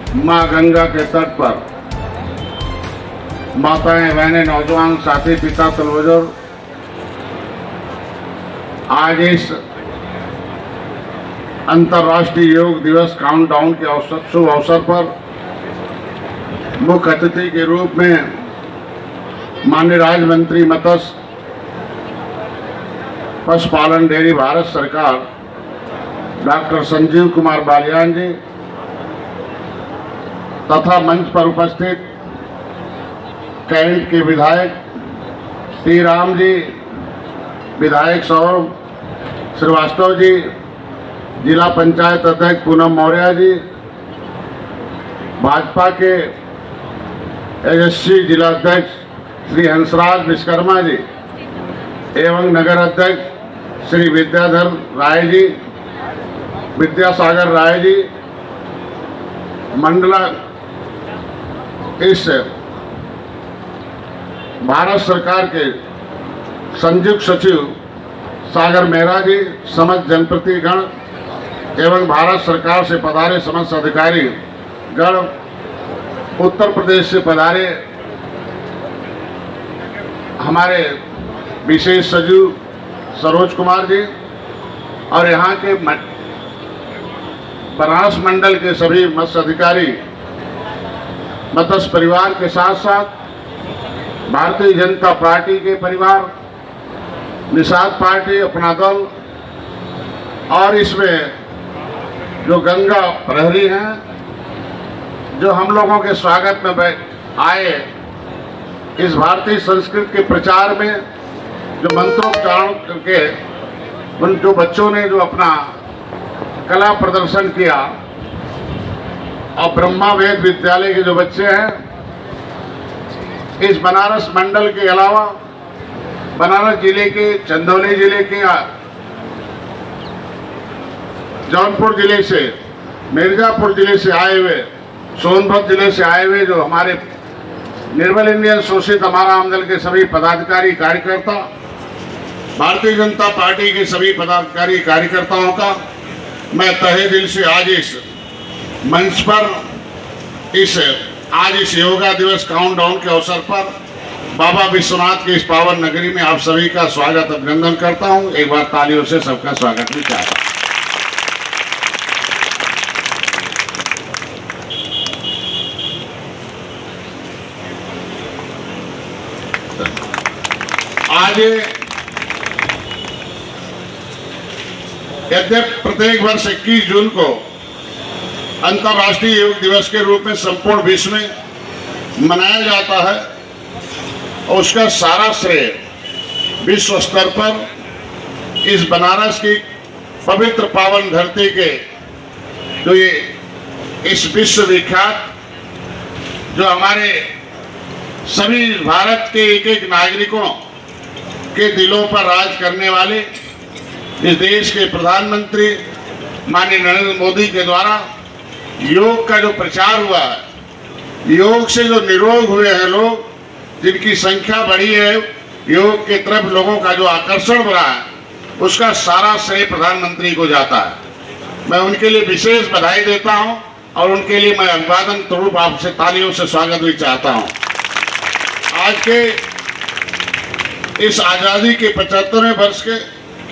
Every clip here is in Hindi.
मां गंगा के तट पर माताएं, बहनें, नौजवान साथी, पिता, तलवजुर्ग आज इस अंतर्राष्ट्रीय योग दिवस काउंटडाउन के शुभ अवसर पर मुख्य अतिथि के रूप में माननीय राज्य मंत्री मत्स्य पशुपालन डेयरी भारत सरकार डॉक्टर संजीव कुमार बालियान जी तथा मंच पर उपस्थित कैंट के विधायक टी राम जी, विधायक सौरभ श्रीवास्तव जी, जिला पंचायत अध्यक्ष पूनम मौर्य जी, भाजपा के यशस्वी जिला अध्यक्ष श्री हंसराज विश्वकर्मा जी एवं नगर अध्यक्ष श्री विद्याधर राय जी, विद्यासागर राय जी, मंडला इस भारत सरकार के संयुक्त सचिव सागर मेहरा जी, समस्त जनप्रतिनिधिगण एवं भारत सरकार से पधारे समस्त अधिकारी गण, उत्तर प्रदेश से पधारे हमारे विशेष सचिव सरोज कुमार जी और यहाँ के बनारस मंडल के सभी मत्स्य अधिकारी, मत्स्य परिवार के साथ साथ भारतीय जनता पार्टी के परिवार, निषाद पार्टी, अपना दल और इसमें जो गंगा प्रहरी हैं जो हम लोगों के स्वागत में आए, इस भारतीय संस्कृति के प्रचार में जो मंत्रोच्चारण करके उन जो बच्चों ने जो अपना कला प्रदर्शन किया और ब्रह्मा वेद विद्यालय के जो बच्चे हैं इस बनारस मंडल के अलावा बनारस जिले के, चंदौली जिले के, जौनपुर जिले से, मिर्जापुर जिले से आए हुए, सोनभद्र जिले से आए हुए जो हमारे निर्मल इंडियन शोषित हमारा आमदल के सभी पदाधिकारी कार्यकर्ता, भारतीय जनता पार्टी के सभी पदाधिकारी कार्यकर्ताओं का मैं तहे दिल से आज इस मंच पर आज इस योगा दिवस काउंटडाउन के अवसर पर बाबा विश्वनाथ की इस पावन नगरी में आप सभी का स्वागत अभिनंदन करता हूं। एक बार तालियों से सबका स्वागत भी चाहता हूं। आज यद्यपि प्रत्येक वर्ष 21 जून को अंतर्राष्ट्रीय योग दिवस के रूप में संपूर्ण विश्व में मनाया जाता है और उसका सारा श्रेय विश्व स्तर पर इस बनारस की पवित्र पावन धरती के जो ये इस विश्व विख्यात जो हमारे सभी भारत के एक एक नागरिकों के दिलों पर राज करने वाले इस देश के प्रधानमंत्री माननीय नरेंद्र मोदी के द्वारा योग का जो प्रचार हुआ है, योग से जो निरोग हुए हैं लोग, जिनकी संख्या बढ़ी है, योग के तरफ लोगों का जो आकर्षण बढ़ा है, उसका सारा श्रेय प्रधानमंत्री को जाता है। मैं उनके लिए विशेष बधाई देता हूं और उनके लिए मैं अभिवादन स्वरूप आपसे तालियों से स्वागत भी चाहता हूं। आज के इस आज़ादी के 75वें वर्ष के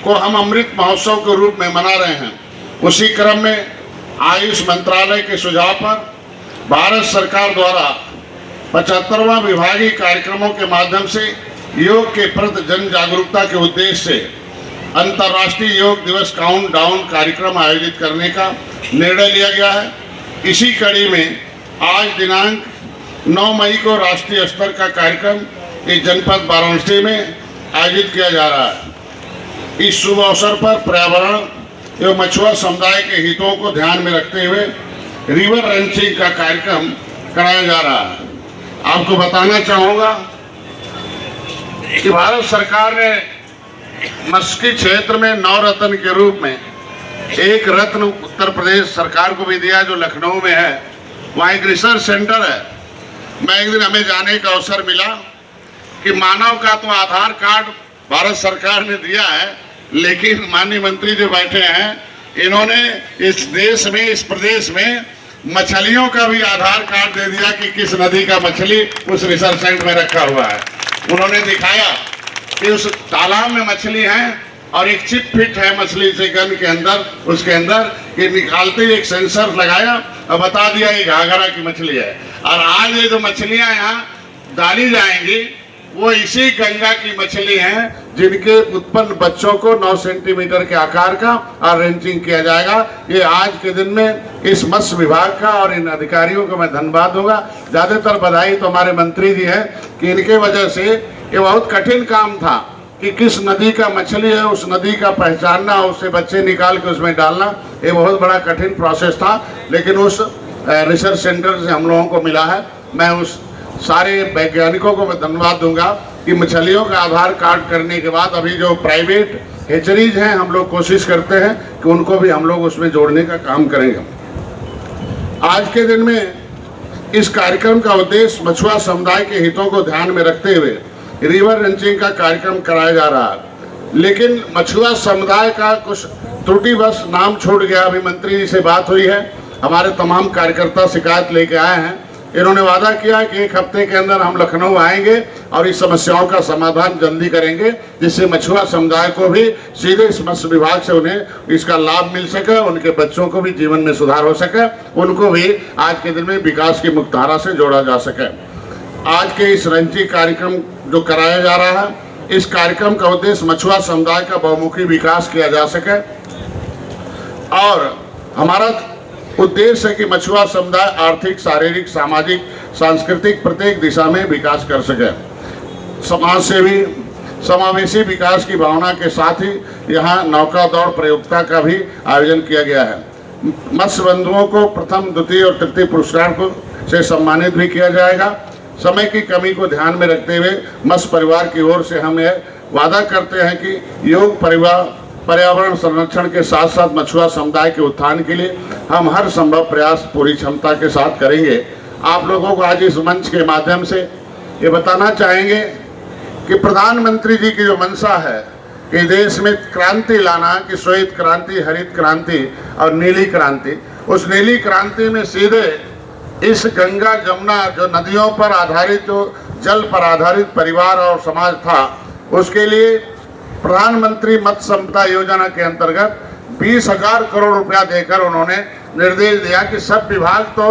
को हम अमृत महोत्सव के रूप में मना रहे हैं। उसी क्रम में आयुष मंत्रालय के सुझाव पर भारत सरकार द्वारा 75वां विभागीय कार्यक्रमों के माध्यम से योग के प्रति जन जागरूकता के उद्देश्य से अंतर्राष्ट्रीय योग दिवस काउंटडाउन कार्यक्रम आयोजित करने का निर्णय लिया गया है। इसी कड़ी में आज दिनांक 9 मई को राष्ट्रीय स्तर का कार्यक्रम इस जनपद वाराणसी में आयोजित किया जा रहा है। इस शुभ अवसर पर पर्यावरण एवं मछुआ समुदाय के हितों को ध्यान में रखते हुए रिवर रंचिंग का कार्यक्रम कराया जा रहा है। आपको बताना चाहूँगा कि भारत सरकार ने मत्स्य के क्षेत्र में 9 रत्न के रूप में एक रत्न उत्तर प्रदेश सरकार को भी दिया जो लखनऊ में है। वहाँ एक रिसर्च सेंटर है। मैं एक दिन हमें जाने का अवसर मिला कि मानव का तो आधार कार्ड भारत सरकार ने दिया है, लेकिन माननीय मंत्री जो बैठे हैं इन्होंने इस देश में, इस प्रदेश में मछलियों का भी आधार कार्ड दे दिया कि किस नदी का मछली उस रिसर्च सेंटर में रखा हुआ है। उन्होंने दिखाया कि उस तालाब में मछली है और एक चिप फिट है मछली से गन के अंदर, उसके अंदर ये निकालते ही एक सेंसर लगाया और बता दिया ये घाघरा की मछली है। और आज ये जो मछलियां यहाँ डाली जाएंगी वो इसी गंगा की मछली हैं जिनके उत्पन्न बच्चों को 9 सेंटीमीटर के आकार का और रेंचिंग किया जाएगा। ये आज के दिन में इस मत्स्य विभाग का और इन अधिकारियों को मैं धन्यवाद दूंगा। ज़्यादातर बधाई तो हमारे मंत्री जी हैं कि इनके वजह से ये बहुत कठिन काम था कि किस नदी का मछली है, उस नदी का पहचानना, उससे बच्चे निकाल के उसमें डालना, ये बहुत बड़ा कठिन प्रोसेस था। लेकिन उस रिसर्च सेंटर से हम लोगों को मिला है। मैं उस सारे वैज्ञानिकों को मैं धन्यवाद दूंगा कि मछलियों का आधार कार्ड करने के बाद अभी जो प्राइवेट हेचरीज हैं हम लोग कोशिश करते हैं कि उनको भी हम लोग उसमें जोड़ने का काम करेंगे। आज के दिन में इस कार्यक्रम का उद्देश्य मछुआ समुदाय के हितों को ध्यान में रखते हुए रिवर रेंचिंग का कार्यक्रम कराया जा रहा है। लेकिन मछुआ समुदाय का कुछ त्रुटिवश नाम छूट गया। अभी मंत्री जी से बात हुई है, हमारे तमाम कार्यकर्ता शिकायत लेके आए हैं। इन्होंने वादा किया कि 1 हफ्ते के अंदर हम लखनऊ आएंगे और इस समस्याओं का समाधान जल्दी करेंगे, जिससे मछुआ समुदाय को भी सीधे इस मत्स्य विभाग से उन्हें इसका लाभ मिल सके, उनके बच्चों को भी जीवन में सुधार हो सके, उनको भी आज के दिन में विकास की मुख्यधारा से जोड़ा जा सके। आज के इस रेंचिंग कार्यक्रम जो कराया जा रहा है, इस कार्यक्रम का उद्देश्य मछुआ समुदाय का बहुमुखी विकास किया जा सके और हमारा उद्देश्य है कि मछुआ समुदाय आर्थिक, शारीरिक, सामाजिक, सांस्कृतिक प्रत्येक दिशा में विकास कर सके। समाज सेवी समावेशी विकास की भावना के साथ ही यहाँ नौका दौड़ प्रतियोगिता का भी आयोजन किया गया है। मत्स्य बंधुओं को प्रथम, द्वितीय और तृतीय पुरस्कार को से सम्मानित भी किया जाएगा। समय की कमी को ध्यान में रखते हुए मत्स्य परिवार की ओर से हम यह वादा करते हैं कि योग पर्यावरण संरक्षण के साथ साथ मछुआ समुदाय के उत्थान के लिए हम हर संभव प्रयास पूरी क्षमता के साथ करेंगे। आप लोगों को आज इस मंच के माध्यम से ये बताना चाहेंगे कि प्रधानमंत्री जी की जो मंशा है कि देश में क्रांति लाना, कि श्वेत क्रांति, हरित क्रांति और नीली क्रांति, उस नीली क्रांति में सीधे इस गंगा जमुना जो नदियों पर आधारित, जो जल पर आधारित परिवार और समाज था, उसके लिए प्रधानमंत्री मत्स्य संपदा योजना के अंतर्गत 20,000 करोड़ रुपया देकर उन्होंने निर्देश दिया कि सब विभाग तो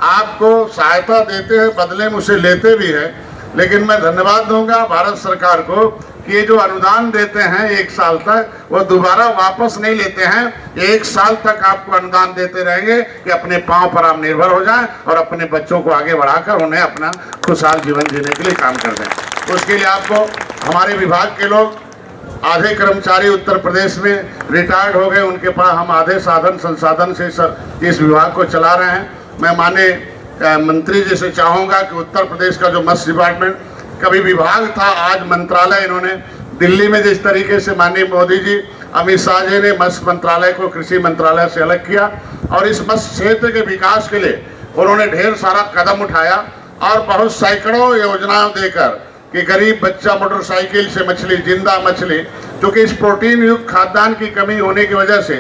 आपको सहायता देते हैं, बदले में उसे लेते भी है। लेकिन मैं धन्यवाद दूंगा भारत सरकार को कि ये जो अनुदान देते हैं 1 साल तक, वो दोबारा वापस नहीं लेते हैं। 1 साल तक आपको अनुदान देते रहेंगे कि अपने पांव पर आप निर्भर हो जाएं और अपने बच्चों को आगे बढ़ाकर उन्हें अपना खुशहाल जीवन जीने के लिए काम कर दें। उसके लिए आपको हमारे विभाग के लोग, आधे कर्मचारी उत्तर प्रदेश में रिटायर्ड हो गए, उनके पास हम आधे साधन संसाधन से इस विभाग को चला रहे हैं। मैं माननीय मंत्री जी से चाहूँगा कि उत्तर प्रदेश का जो मत्स्य डिपार्टमेंट कभी विभाग था, आज मंत्रालय, इन्होंने दिल्ली में जिस तरीके से माननीय मोदी जी, अमित शाह जी ने मत्स्य मंत्रालय को कृषि मंत्रालय से अलग किया और इस मत्स्य क्षेत्र के विकास के लिए उन्होंने ढेर सारा कदम उठाया और बहुत सैकड़ों योजनाएं देकर कि गरीब बच्चा मोटरसाइकिल से मछली, जिंदा मछली, क्योंकि इस प्रोटीन युक्त खाद्यान्न की कमी होने की वजह से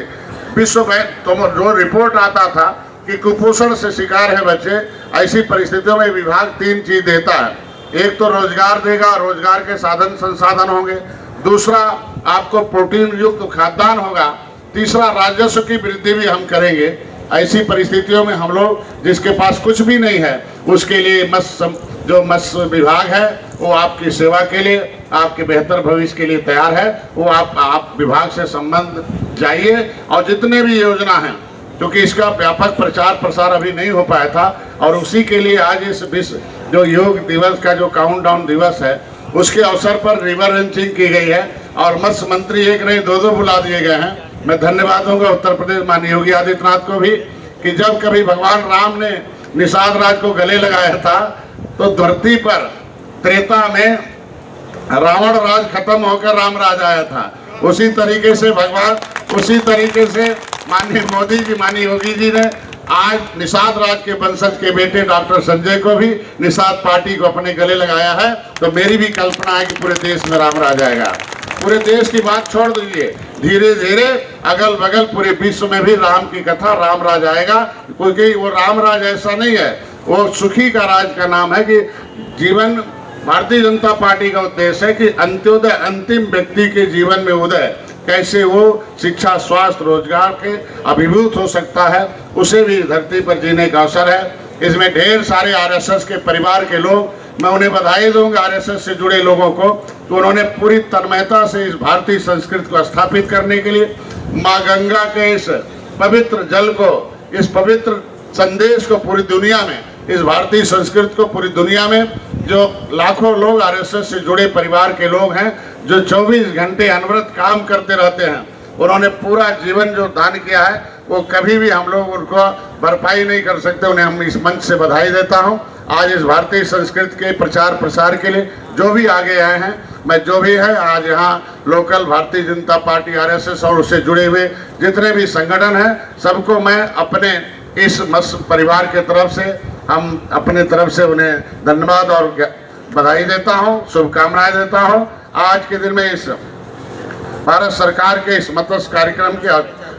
विश्व बैंक तो जो रिपोर्ट आता था कि कुपोषण से शिकार है बच्चे, ऐसी परिस्थितियों में विभाग 3 चीज देता है। एक तो रोजगार देगा, रोजगार के साधन संसाधन होंगे, दूसरा आपको प्रोटीन युक्त खाद्यान्न होगा, तीसरा राजस्व की वृद्धि भी हम करेंगे। ऐसी परिस्थितियों में हम लोग जिसके पास कुछ भी नहीं है उसके लिए जो मत्स्य विभाग है वो आपकी सेवा के लिए, आपके बेहतर भविष्य के लिए तैयार है। वो आप विभाग से संबंध जाइए और जितने भी योजना हैं, क्योंकि इसका व्यापक प्रचार प्रसार अभी नहीं हो पाया था और उसी के लिए आज इस विश्व जो योग दिवस का जो काउंटडाउन दिवस है उसके अवसर पर रिवर रेंचिंग की गई है और मत्स्य मंत्री एक नहीं 2 बुला दिए गए हैं। मैं धन्यवाद दूंगा उत्तर प्रदेश माननीय योगी आदित्यनाथ को भी कि जब कभी भगवान राम ने निषाद राज को गले लगाया था तो धरती पर त्रेता में रावण राज खत्म होकर राम राज आया था। उसी तरीके से माननीय मोदी जी, माननीय योगी जी ने आज निषाद राज के वंशज के बेटे डॉक्टर संजय को भी निषाद पार्टी को अपने गले लगाया है। तो मेरी भी कल्पना है कि पूरे देश में राम राज आएगा। पूरे देश की बात छोड़ दीजिए, धीरे धीरे अगल बगल पूरे विश्व में भी राम की कथा, राम राज आएगा। क्योंकि वो राम राज ऐसा नहीं है, वो सुखी का राज का नाम है कि जीवन, भारतीय जनता पार्टी का उद्देश्य है कि अंत्योदय, अंतिम व्यक्ति के जीवन में उदय कैसे वो शिक्षा, स्वास्थ्य, रोजगार के अभिभूत हो सकता है, उसे भी धरती पर जीने का अवसर है। इसमें ढेर सारे आरएसएस के परिवार के लोग, मैं उन्हें बधाई दूंगा आरएसएस से जुड़े लोगों को, तो उन्होंने पूरी तन्मयता से इस भारतीय संस्कृति को स्थापित करने के लिए माँ गंगा के इस पवित्र जल को, इस पवित्र संदेश को पूरी दुनिया में, इस भारतीय संस्कृति को पूरी दुनिया में, जो लाखों लोग आरएसएस से जुड़े परिवार के लोग हैं, जो 24 घंटे अनवरत काम करते रहते हैं, उन्होंने पूरा जीवन जो दान किया है वो कभी भी हम लोग उनको भरपाई नहीं कर सकते। उन्हें हम इस मंच से बधाई देता हूं। आज इस भारतीय संस्कृति के प्रचार प्रसार के लिए जो भी आगे आए हैं, मैं जो भी है आज यहाँ local Bharatiya Janata party, RSS और उससे जुड़े हुए जितने भी संगठन हैं, सबको मैं अपने इस परिवार के तरफ से, हम अपने तरफ से उन्हें धन्यवाद और बधाई देता हूँ, शुभकामनाएं देता हूँ। आज के दिन में इस भारत सरकार के इस मत्स्य कार्यक्रम के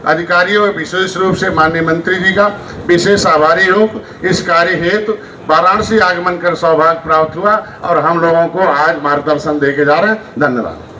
अधिकारियों, विशेष रूप से माननीय मंत्री जी का विशेष आभारी हूँ। इस कार्य हेतु वाराणसी आगमन कर सौभाग्य प्राप्त हुआ और हम लोगों को आज मार्गदर्शन देके जा रहे हैं। धन्यवाद।